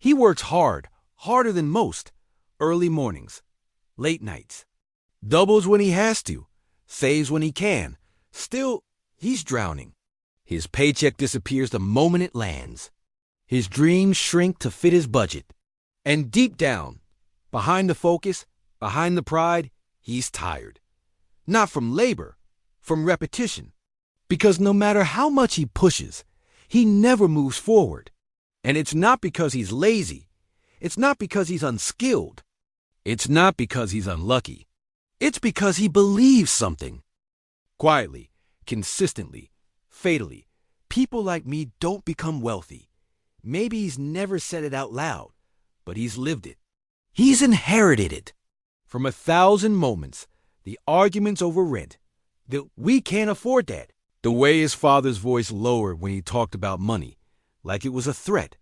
He works hard, harder than most, early mornings, late nights, doubles when he has to, saves when he can. Still, he's drowning. His paycheck disappears the moment it lands. His dreams shrink to fit his budget. And deep down, behind the focus, behind the pride, he's tired. Not from labor, from repetition. Because no matter how much he pushes, he never moves forward. And it's not because he's lazy. It's not because he's unskilled. It's not because he's unlucky. It's because he believes something. Quietly, consistently, fatally, people like me don't become wealthy. Maybe he's never said it out loud, but he's lived it. He's inherited it. From 1,000 moments, the arguments over rent, that we can't afford that. The way his father's voice lowered when he talked about money, like it was a threat.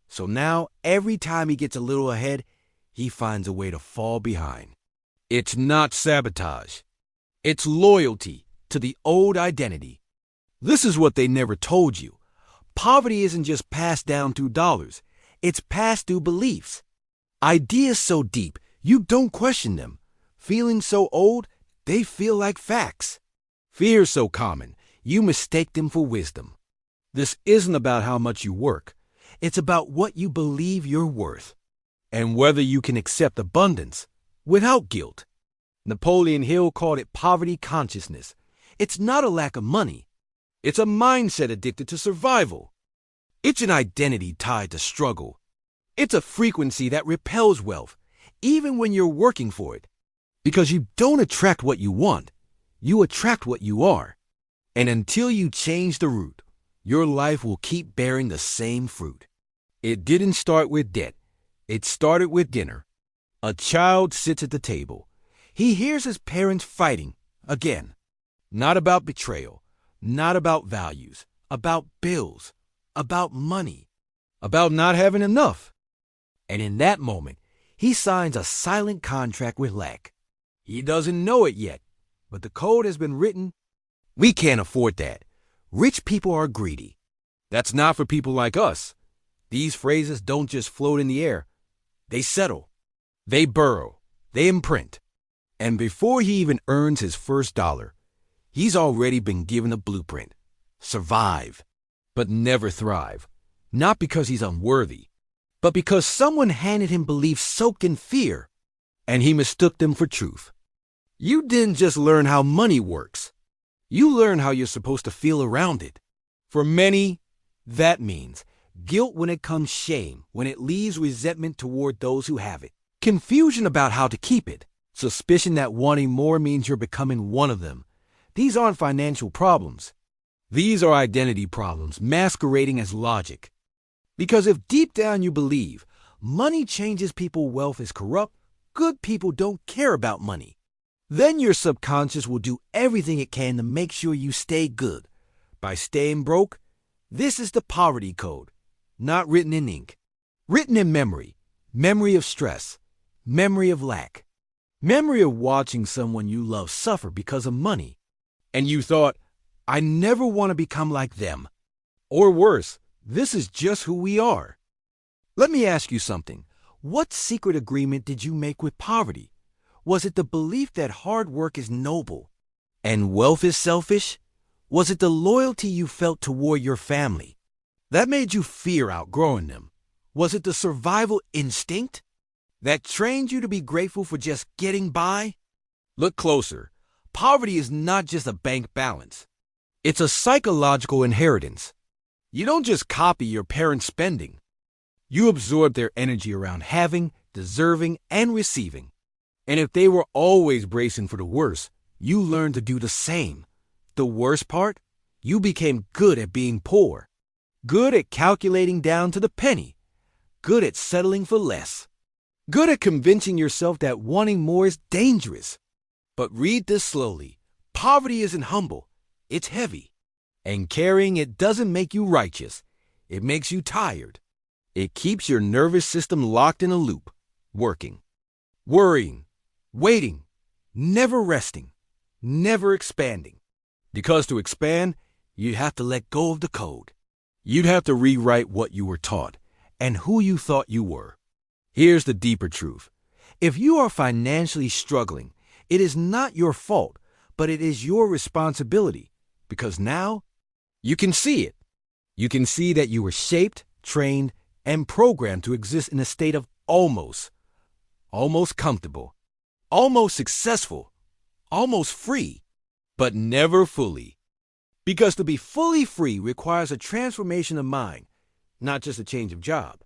So now, every time he gets a little ahead, he finds a way to fall behind. It's not sabotage. It's loyalty to the old identity. This is what they never told you. Poverty isn't just passed down through dollars. It's passed through beliefs. Ideas so deep, you don't question them. Feelings so old, they feel like facts. Fear so common, you mistake them for wisdom. This isn't about how much you work. It's about what you believe you're worth. And whether you can accept abundance without guilt. Napoleon Hill called it poverty consciousness. It's not a lack of money. It's a mindset addicted to survival. It's an identity tied to struggle. It's a frequency that repels wealth, even when you're working for it. Because you don't attract what you want. You attract what you are. And until you change the root, your life will keep bearing the same fruit. It didn't start with debt. It started with dinner. A child sits at the table. He hears his parents fighting again. Not about betrayal, not about values, about bills, about money, about not having enough. And in that moment, he signs a silent contract with lack. He doesn't know it yet, but the code has been written. We can't afford that. Rich people are greedy. That's not for people like us. These phrases don't just float in the air. They settle. They burrow. They imprint. And before he even earns his first dollar, he's already been given a blueprint. Survive, but never thrive. Not because he's unworthy, but because someone handed him beliefs soaked in fear, and he mistook them for truth. You didn't just learn how money works. You learn how you're supposed to feel around it. For many, that means guilt when it comes shame, when it leaves resentment toward those who have it. Confusion about how to keep it. Suspicion that wanting more means you're becoming one of them. These aren't financial problems. These are identity problems masquerading as logic. Because if deep down you believe money changes people, wealth is corrupt, good people don't care about money, then your subconscious will do everything it can to make sure you stay good. By staying broke, this is the poverty code, not written in ink. Written in memory, memory of stress, memory of lack, memory of watching someone you love suffer because of money. And you thought, I never want to become like them. Or worse, this is just who we are. Let me ask you something. What secret agreement did you make with poverty? Was it the belief that hard work is noble and wealth is selfish? Was it the loyalty you felt toward your family that made you fear outgrowing them? Was it the survival instinct that trained you to be grateful for just getting by? Look closer. Poverty is not just a bank balance. It's a psychological inheritance. You don't just copy your parents' spending. You absorb their energy around having, deserving, and receiving. And if they were always bracing for the worst, you learned to do the same. The worst part? You became good at being poor. Good at calculating down to the penny. Good at settling for less. Good at convincing yourself that wanting more is dangerous. But read this slowly. Poverty isn't humble. It's heavy. And carrying it doesn't make you righteous. It makes you tired. It keeps your nervous system locked in a loop, working, worrying, waiting, never resting, never expanding. Because to expand, you have to let go of the code. You'd have to rewrite what you were taught and who you thought you were. Here's the deeper truth. If you are financially struggling, it is not your fault, but it is your responsibility, because now you can see it. You can see that you were shaped, trained, and programmed to exist in a state of almost comfortable, almost successful, almost free, but never fully. Because to be fully free requires a transformation of mind, not just a change of job.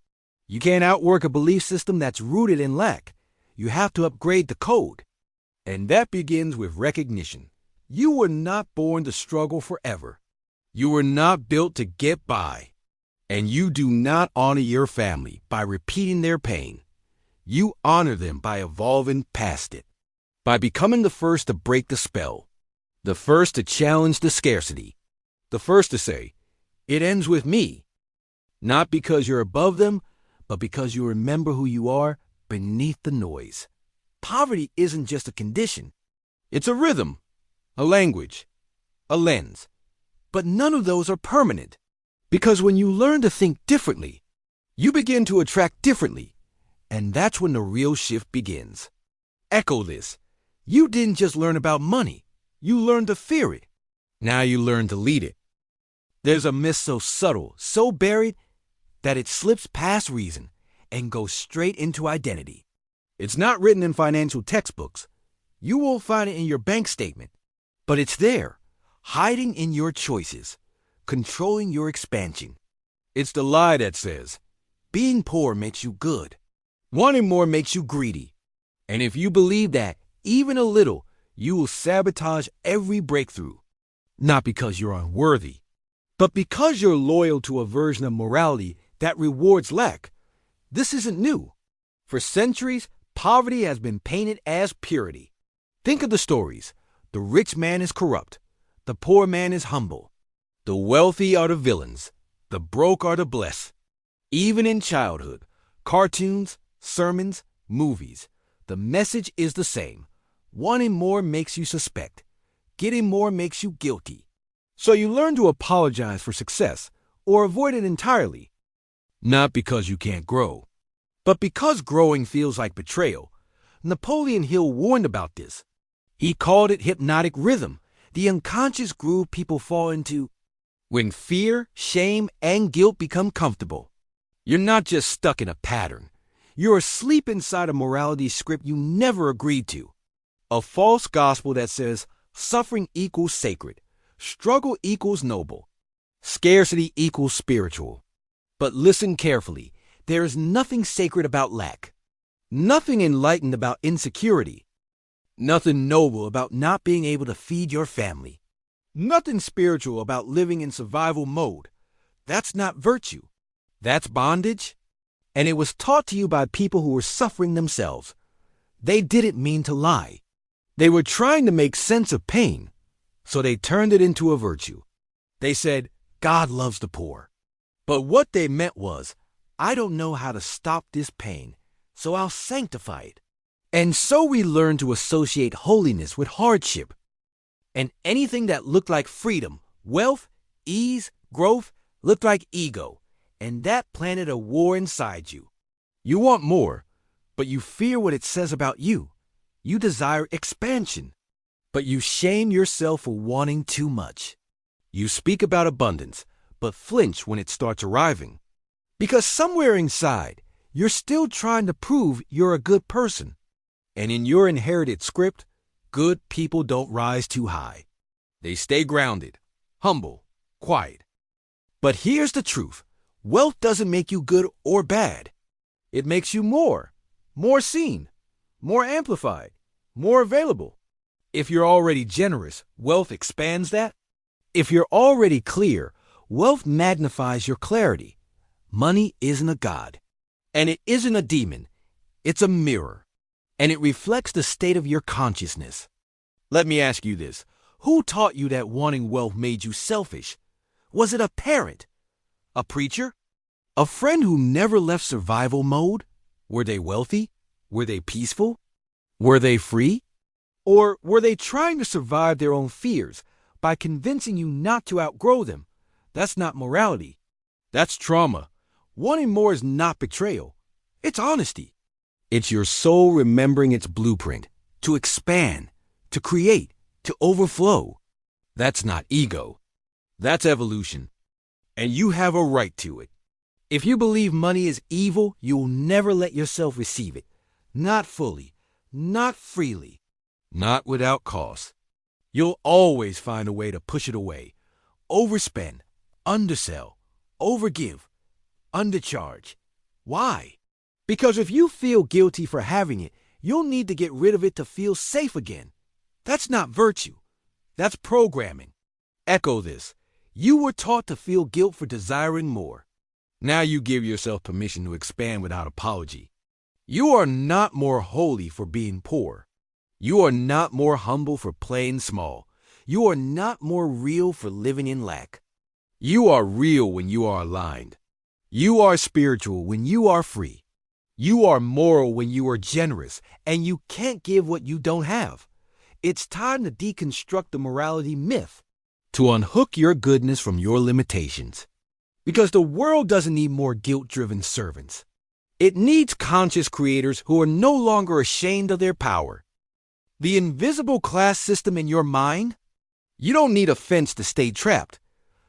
You can't outwork a belief system that's rooted in lack. You have to upgrade the code. And that begins with recognition. You were not born to struggle forever. You were not built to get by. And you do not honor your family by repeating their pain. You honor them by evolving past it, by becoming the first to break the spell, the first to challenge the scarcity, the first to say, "It ends with me," not because you're above them, but because you remember who you are beneath the noise. Poverty isn't just a condition. It's a rhythm, a language, a lens. But none of those are permanent. Because when you learn to think differently, you begin to attract differently. And that's when the real shift begins. Echo this. You didn't just learn about money. You learned to fear it. Now you learn to lead it. There's a myth so subtle, so buried, that it slips past reason and goes straight into identity. It's not written in financial textbooks. You won't find it in your bank statement. But it's there, hiding in your choices, controlling your expansion. It's the lie that says, being poor makes you good. Wanting more makes you greedy. And if you believe that, even a little, you will sabotage every breakthrough. Not because you're unworthy, but because you're loyal to a version of morality that rewards lack. This isn't new. For centuries, poverty has been painted as purity. Think of the stories. The rich man is corrupt. The poor man is humble. The wealthy are the villains. The broke are the blessed. Even in childhood, cartoons, sermons, movies, the message is the same. Wanting more makes you suspect. Getting more makes you guilty. So you learn to apologize for success or avoid it entirely. Not because you can't grow, but because growing feels like betrayal. Napoleon Hill warned about this. He called it hypnotic rhythm, the unconscious groove people fall into when fear, shame, and guilt become comfortable. You're not just stuck in a pattern. You're asleep inside a morality script you never agreed to. A false gospel that says suffering equals sacred, struggle equals noble, scarcity equals spiritual. But listen carefully. There is nothing sacred about lack, nothing enlightened about insecurity, nothing noble about not being able to feed your family, nothing spiritual about living in survival mode. That's not virtue. That's bondage. And it was taught to you by people who were suffering themselves. They didn't mean to lie. They were trying to make sense of pain, so they turned it into a virtue. They said, God loves the poor. But what they meant was, I don't know how to stop this pain, so I'll sanctify it. And so we learned to associate holiness with hardship. And anything that looked like freedom, wealth, ease, growth, looked like ego. And that planted a war inside you. You want more, but you fear what it says about you. You desire expansion, but you shame yourself for wanting too much. You speak about abundance, but flinch when it starts arriving. Because somewhere inside, you're still trying to prove you're a good person. And in your inherited script, good people don't rise too high. They stay grounded, humble, quiet. But here's the truth. Wealth doesn't make you good or bad. It makes you more seen, more amplified, more available. If you're already generous, wealth expands that. If you're already clear, wealth magnifies your clarity. Money isn't a god, and it isn't a demon. It's a mirror, and it reflects the state of your consciousness. Let me ask you this. Who taught you that wanting wealth made you selfish? Was it a parent? A preacher? A friend who never left survival mode? Were they wealthy? Were they peaceful? Were they free? Or were they trying to survive their own fears by convincing you not to outgrow them? That's not morality. That's trauma. Wanting more is not betrayal. It's honesty. It's your soul remembering its blueprint to expand, to create, to overflow. That's not ego. That's evolution. And you have a right to it. If you believe money is evil, you'll never let yourself receive it. Not fully, not freely, not without cost. You'll always find a way to push it away. Overspend, undersell, overgive, undercharge. Why? Because if you feel guilty for having it, you'll need to get rid of it to feel safe again. That's not virtue. That's programming. Echo this. You were taught to feel guilt for desiring more. Now you give yourself permission to expand without apology. You are not more holy for being poor. You are not more humble for playing small. You are not more real for living in lack. You are real when you are aligned. You are spiritual when you are free. You are moral when you are generous, and you can't give what you don't have. It's time to deconstruct the morality myth, to unhook your goodness from your limitations. Because the world doesn't need more guilt-driven servants. It needs conscious creators who are no longer ashamed of their power. The invisible class system in your mind? You don't need a fence to stay trapped.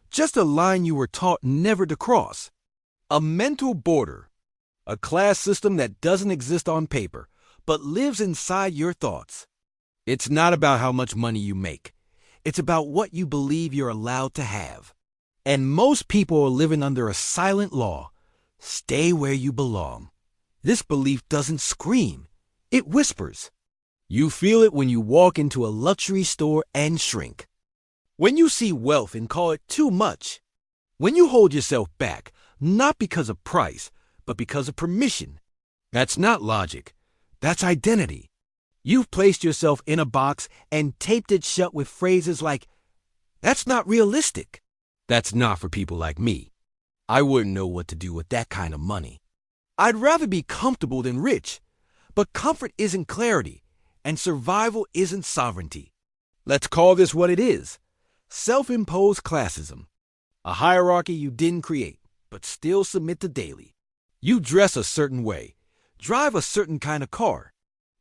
Just a line you were taught never to cross. A mental border. A class system that doesn't exist on paper, but lives inside your thoughts. It's not about how much money you make. It's about what you believe you're allowed to have. And most people are living under a silent law. Stay where you belong. This belief doesn't scream. It whispers. You feel it when you walk into a luxury store and shrink. When you see wealth and call it too much. When you hold yourself back, not because of price, but because of permission. That's not logic. That's identity. You've placed yourself in a box and taped it shut with phrases like, "That's not realistic." That's not for people like me. I wouldn't know what to do with that kind of money. I'd rather be comfortable than rich. But comfort isn't clarity, and survival isn't sovereignty. Let's call this what it is. Self-imposed classism. A hierarchy you didn't create, but still submit to daily. You dress a certain way, drive a certain kind of car,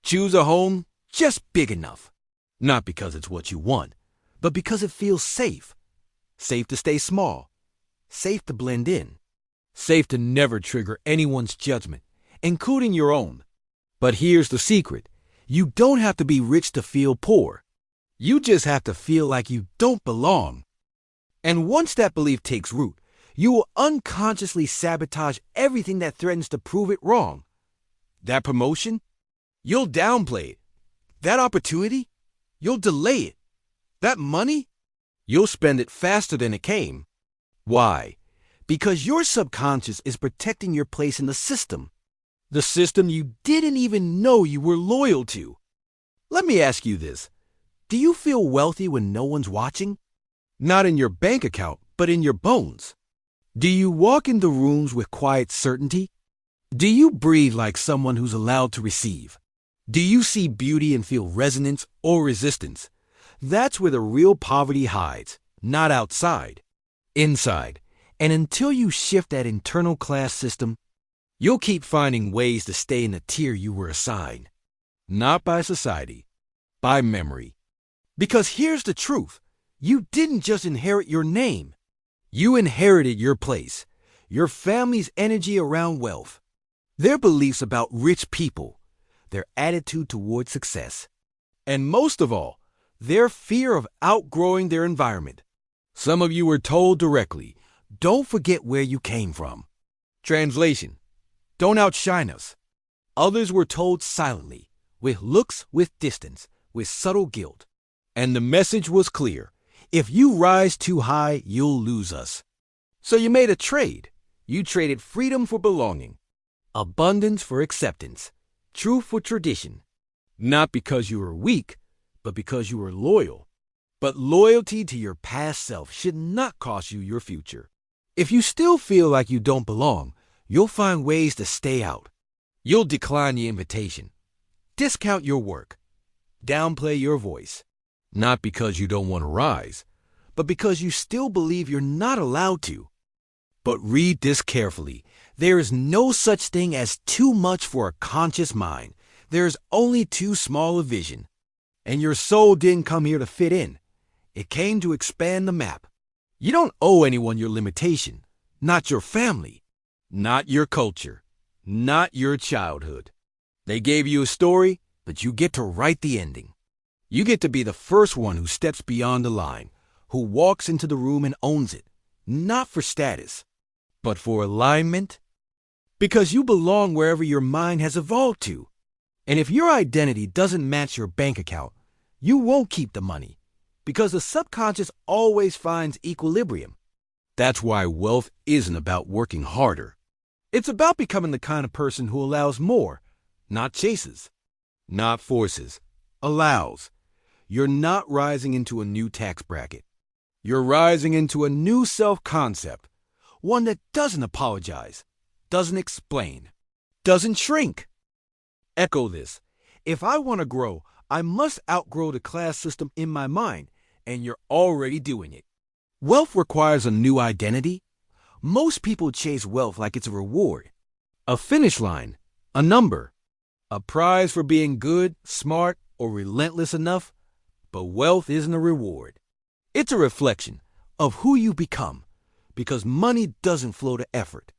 choose a home just big enough. Not because it's what you want, but because it feels safe. Safe to stay small, safe to blend in, safe to never trigger anyone's judgment, including your own. But here's the secret. You don't have to be rich to feel poor. You just have to feel like you don't belong. And once that belief takes root, you will unconsciously sabotage everything that threatens to prove it wrong. That promotion? You'll downplay it. That opportunity? You'll delay it. That money? You'll spend it faster than it came. Why? Because your subconscious is protecting your place in the system you didn't even know you were loyal to. Let me ask you this. Do you feel wealthy when no one's watching? Not in your bank account, but in your bones. Do you walk into rooms with quiet certainty? Do you breathe like someone who's allowed to receive? Do you see beauty and feel resonance or resistance? That's where the real poverty hides, not outside, inside. And until you shift that internal class system, you'll keep finding ways to stay in the tier you were assigned. Not by society, by memory. Because here's the truth. You didn't just inherit your name. You inherited your place, your family's energy around wealth, their beliefs about rich people, their attitude toward success, and most of all, their fear of outgrowing their environment. Some of you were told directly, don't forget where you came from. Translation, don't outshine us. Others were told silently, with looks, with distance, with subtle guilt. And the message was clear. If you rise too high, you'll lose us. So you made a trade. You traded freedom for belonging, abundance for acceptance, truth for tradition. Not because you were weak, but because you were loyal. But loyalty to your past self should not cost you your future. If you still feel like you don't belong, you'll find ways to stay out. You'll decline the invitation, discount your work, downplay your voice. Not because you don't want to rise, but because you still believe you're not allowed to. But read this carefully. There is no such thing as too much for a conscious mind. There is only too small a vision. And your soul didn't come here to fit in. It came to expand the map. You don't owe anyone your limitation, not your family, not your culture, not your childhood. They gave you a story, but you get to write the ending. You get to be the first one who steps beyond the line, who walks into the room and owns it, not for status, but for alignment. Because you belong wherever your mind has evolved to. And if your identity doesn't match your bank account, you won't keep the money, because the subconscious always finds equilibrium. That's why wealth isn't about working harder. It's about becoming the kind of person who allows more, not chases, not forces, allows. You're not rising into a new tax bracket. You're rising into a new self-concept, one that doesn't apologize, doesn't explain, doesn't shrink. Echo this. If I want to grow, I must outgrow the class system in my mind, and you're already doing it. Wealth requires a new identity. Most people chase wealth like it's a reward, a finish line, a number, a prize for being good, smart, or relentless enough. But wealth isn't a reward. It's a reflection of who you become, because money doesn't flow to effort.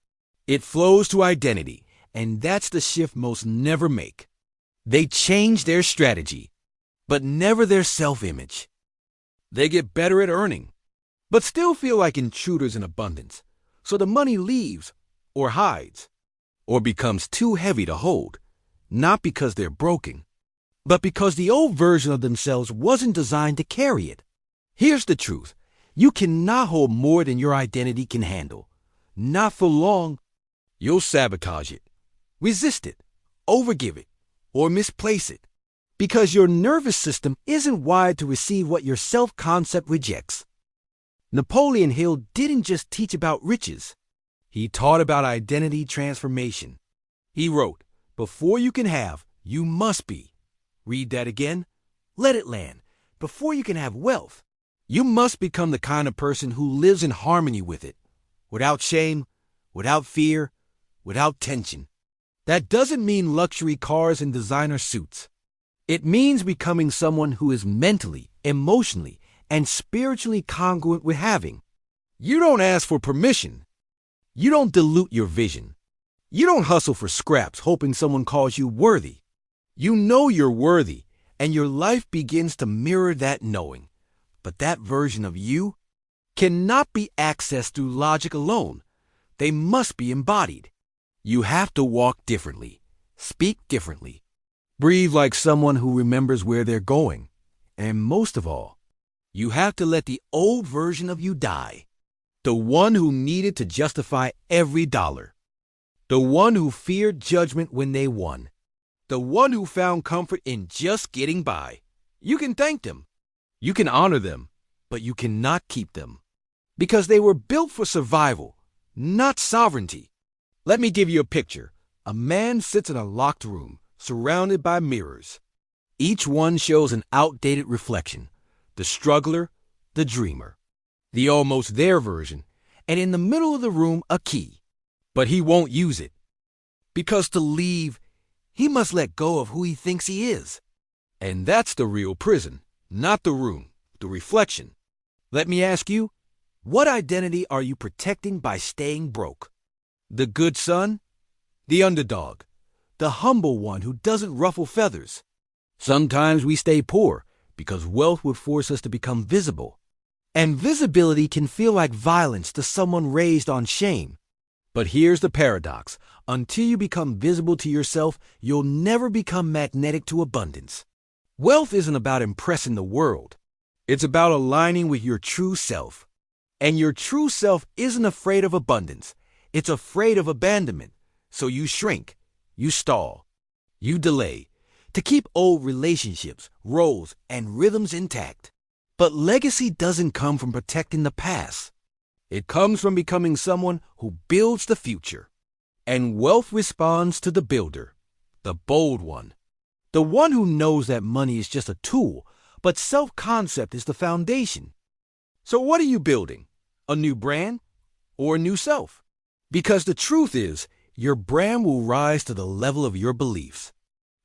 It flows to identity, and that's the shift most never make. They change their strategy, but never their self-image. They get better at earning, but still feel like intruders in abundance, so the money leaves or hides or becomes too heavy to hold, not because they're broken, but because the old version of themselves wasn't designed to carry it. Here's the truth. You cannot hold more than your identity can handle. Not for long. You'll sabotage it, resist it, overgive it, or misplace it, because your nervous system isn't wired to receive what your self-concept rejects. Napoleon Hill didn't just teach about riches. He taught about identity transformation. He wrote, "Before you can have, you must be." Read that again. Let it land. Before you can have wealth, you must become the kind of person who lives in harmony with it, without shame, without fear, without tension. That doesn't mean luxury cars and designer suits. It means becoming someone who is mentally, emotionally, and spiritually congruent with having. You don't ask for permission. You don't dilute your vision. You don't hustle for scraps hoping someone calls you worthy. You know you're worthy, and your life begins to mirror that knowing. But that version of you cannot be accessed through logic alone. They must be embodied. You have to walk differently, speak differently, breathe like someone who remembers where they're going. And most of all, you have to let the old version of you die. The one who needed to justify every dollar. The one who feared judgment when they won. The one who found comfort in just getting by. You can thank them. You can honor them, but you cannot keep them. Because they were built for survival, not sovereignty. Let me give you a picture. A man sits in a locked room, surrounded by mirrors. Each one shows an outdated reflection. The struggler, the dreamer, the almost there version, and in the middle of the room, a key. But he won't use it. Because to leave, he must let go of who he thinks he is. And that's the real prison, not the room, the reflection. Let me ask you, what identity are you protecting by staying broke? The good son? The underdog? The humble one who doesn't ruffle feathers? Sometimes we stay poor because wealth would force us to become visible. And visibility can feel like violence to someone raised on shame. But here's the paradox. Until you become visible to yourself, you'll never become magnetic to abundance. Wealth isn't about impressing the world. It's about aligning with your true self. And your true self isn't afraid of abundance. It's afraid of abandonment. So you shrink, you stall, you delay to keep old relationships, roles, and rhythms intact. But legacy doesn't come from protecting the past. It comes from becoming someone who builds the future. And wealth responds to the builder, the bold one, the one who knows that money is just a tool, but self-concept is the foundation. So what are you building? A new brand or a new self? Because the truth is, your brand will rise to the level of your beliefs.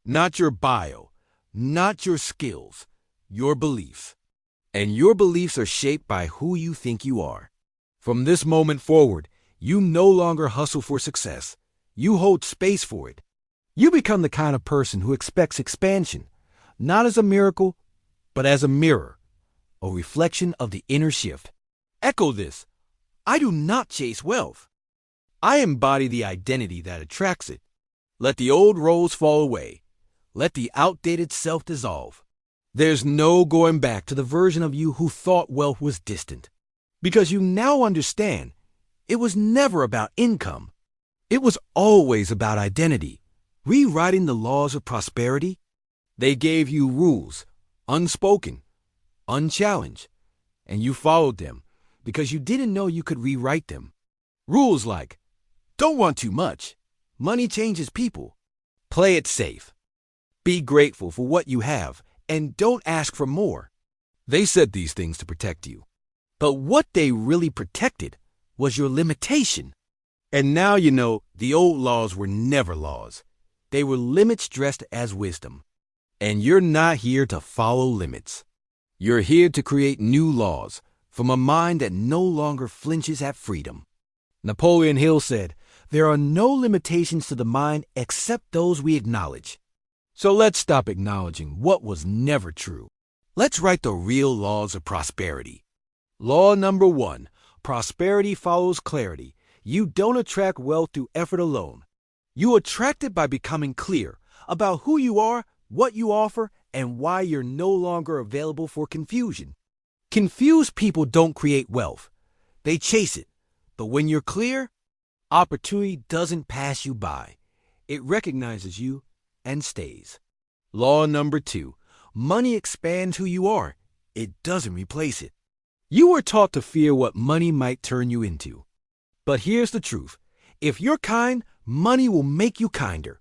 Not your bio, not your skills, your beliefs. And your beliefs are shaped by who you think you are. From this moment forward, you no longer hustle for success. You hold space for it. You become the kind of person who expects expansion, not as a miracle, but as a mirror, a reflection of the inner shift. Echo this. I do not chase wealth. I embody the identity that attracts it. Let the old roles fall away. Let the outdated self dissolve. There's no going back to the version of you who thought wealth was distant. Because you now understand, it was never about income. It was always about identity, rewriting the laws of prosperity. They gave you rules, unspoken, unchallenged, and you followed them because you didn't know you could rewrite them. Rules like, don't want too much, money changes people, play it safe, be grateful for what you have, and don't ask for more. They said these things to protect you. But what they really protected was your limitation. And now you know the old laws were never laws. They were limits dressed as wisdom. And you're not here to follow limits. You're here to create new laws from a mind that no longer flinches at freedom. Napoleon Hill said, there are no limitations to the mind except those we acknowledge. So let's stop acknowledging what was never true. Let's write the real laws of prosperity. Law number 1, prosperity follows clarity. You don't attract wealth through effort alone. You attract it by becoming clear about who you are, what you offer, and why you're no longer available for confusion. Confused people don't create wealth. They chase it. But when you're clear, opportunity doesn't pass you by. It recognizes you and stays. Law number 2, money expands who you are. It doesn't replace it. You were taught to fear what money might turn you into. But here's the truth. If you're kind, money will make you kinder.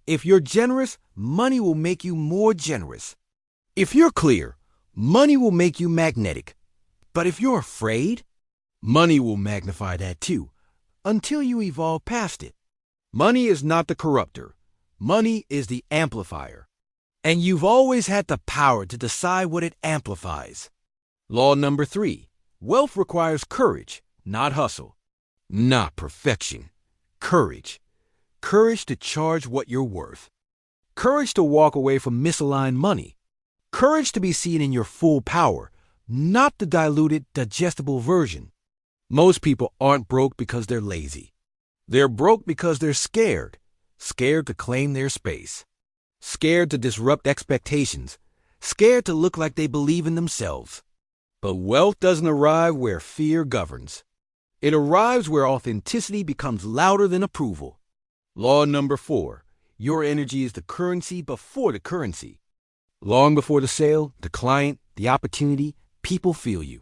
If you're generous, money will make you more generous. If you're clear, money will make you magnetic. But if you're afraid, money will magnify that too, until you evolve past it. Money is not the corrupter. Money is the amplifier. And you've always had the power to decide what it amplifies. Law number 3, wealth requires courage, not hustle. Not perfection. Courage. Courage to charge what you're worth. Courage to walk away from misaligned money. Courage to be seen in your full power, not the diluted, digestible version. Most people aren't broke because they're lazy. They're broke because they're scared. Scared to claim their space. Scared to disrupt expectations. Scared to look like they believe in themselves. But wealth doesn't arrive where fear governs. It arrives where authenticity becomes louder than approval. Law number 4, your energy is the currency before the currency. Long before the sale, the client, the opportunity, people feel you.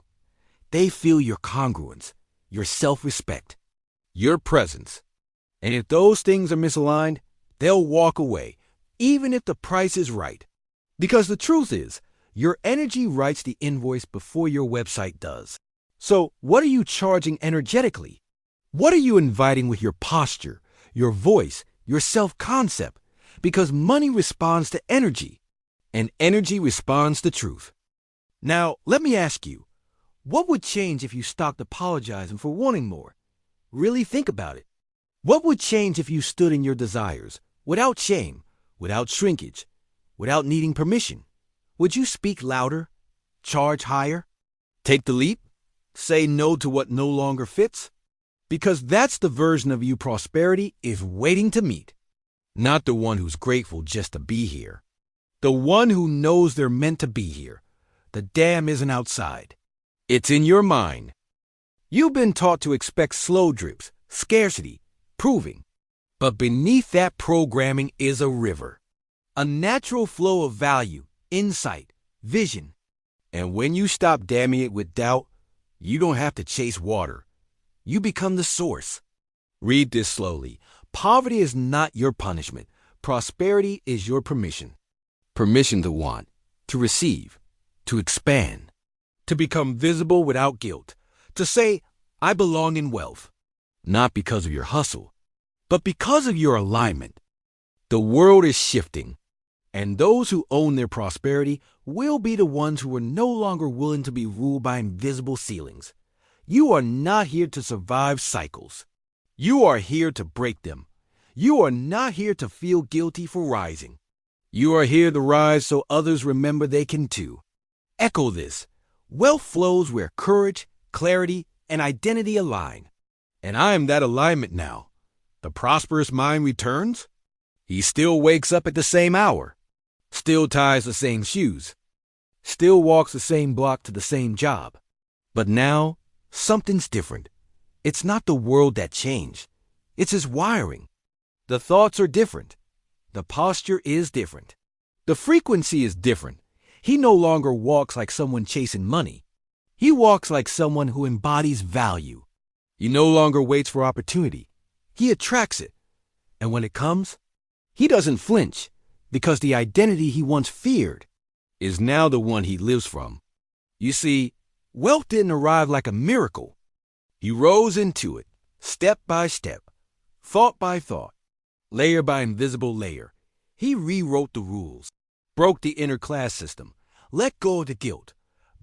They feel your congruence, your self-respect, your presence. And if those things are misaligned, they'll walk away, even if the price is right. Because the truth is, your energy writes the invoice before your website does. So what are you charging energetically? What are you inviting with your posture, your voice, your self-concept? Because money responds to energy, and energy responds to truth. Now, let me ask you, what would change if you stopped apologizing for wanting more? Really think about it. What would change if you stood in your desires, without shame, without shrinkage, without needing permission? Would you speak louder, charge higher, take the leap, say no to what no longer fits? Because that's the version of you prosperity is waiting to meet. Not the one who's grateful just to be here. The one who knows they're meant to be here. The dam isn't outside. It's in your mind. You've been taught to expect slow drips, scarcity, proving. But beneath that programming is a river. A natural flow of value, insight, vision. And when you stop damming it with doubt, you don't have to chase water. You become the source. Read this slowly. Poverty is not your punishment. Prosperity is your permission. Permission to want, to receive, to expand, to become visible without guilt, to say, I belong in wealth. not because of your hustle, but because of your alignment. The world is shifting, and those who own their prosperity will be the ones who are no longer willing to be ruled by invisible ceilings. You are not here to survive cycles. You are here to break them. You are not here to feel guilty for rising. You are here to rise so others remember they can too. Echo this. Wealth flows where courage, clarity, and identity align. And I am that alignment now. The prosperous mind returns. He still wakes up at the same hour, still ties the same shoes, still walks the same block to the same job. But now, something's different. It's not the world that changed. It's his wiring. The thoughts are different. The posture is different. The frequency is different. He no longer walks like someone chasing money. He walks like someone who embodies value. He no longer waits for opportunity. He attracts it. And when it comes, he doesn't flinch, because the identity he once feared is now the one he lives from. You see, wealth didn't arrive like a miracle. He rose into it, step by step, thought by thought, layer by invisible layer. He rewrote the rules, broke the inner class system, let go of the guilt,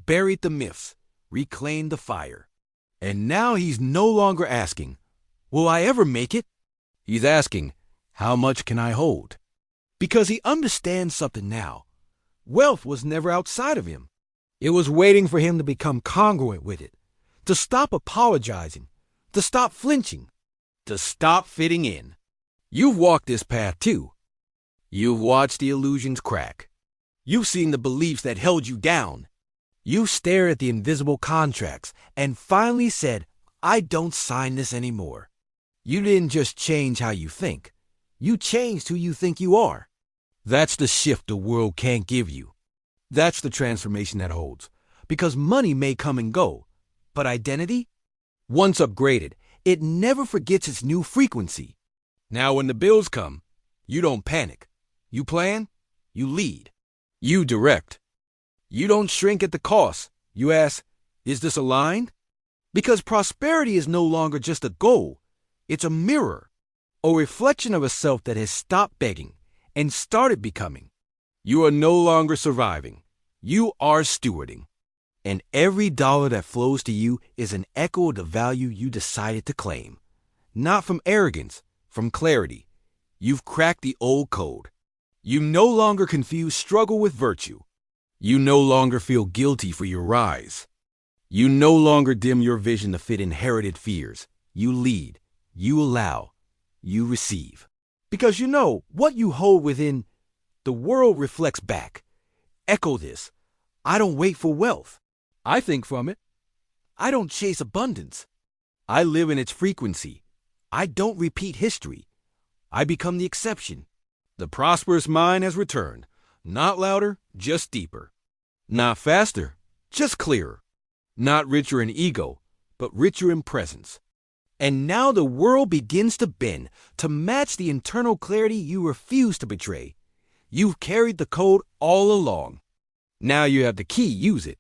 buried the myths, reclaimed the fire. And now he's no longer asking, will I ever make it? He's asking, how much can I hold? Because he understands something now. Wealth was never outside of him. It was waiting for him to become congruent with it, to stop apologizing, to stop flinching, to stop fitting in. You've walked this path too. You've watched the illusions crack. You've seen the beliefs that held you down. You stared at the invisible contracts and finally said, I don't sign this anymore. You didn't just change how you think. You changed who you think you are. That's the shift the world can't give you. That's the transformation that holds. Because money may come and go, but identity, once upgraded, it never forgets its new frequency. Now when the bills come, you don't panic. You plan, you lead, you direct. You don't shrink at the cost. You ask, is this aligned? Because prosperity is no longer just a goal. It's a mirror, a reflection of a self that has stopped begging and started becoming. You are no longer surviving. You are stewarding. And every dollar that flows to you is an echo of the value you decided to claim. Not from arrogance, from clarity. You've cracked the old code. You no longer confuse struggle with virtue. You no longer feel guilty for your rise. You no longer dim your vision to fit inherited fears. You lead. You allow. You receive. Because you know what you hold within, the world reflects back. Echo this. I don't wait for wealth. I think from it. I don't chase abundance. I live in its frequency. I don't repeat history. I become the exception. The prosperous mind has returned. Not louder, just deeper. Not faster, just clearer. Not richer in ego, but richer in presence. And now the world begins to bend to match the internal clarity you refuse to betray. You've carried the code all along. Now you have the key, use it.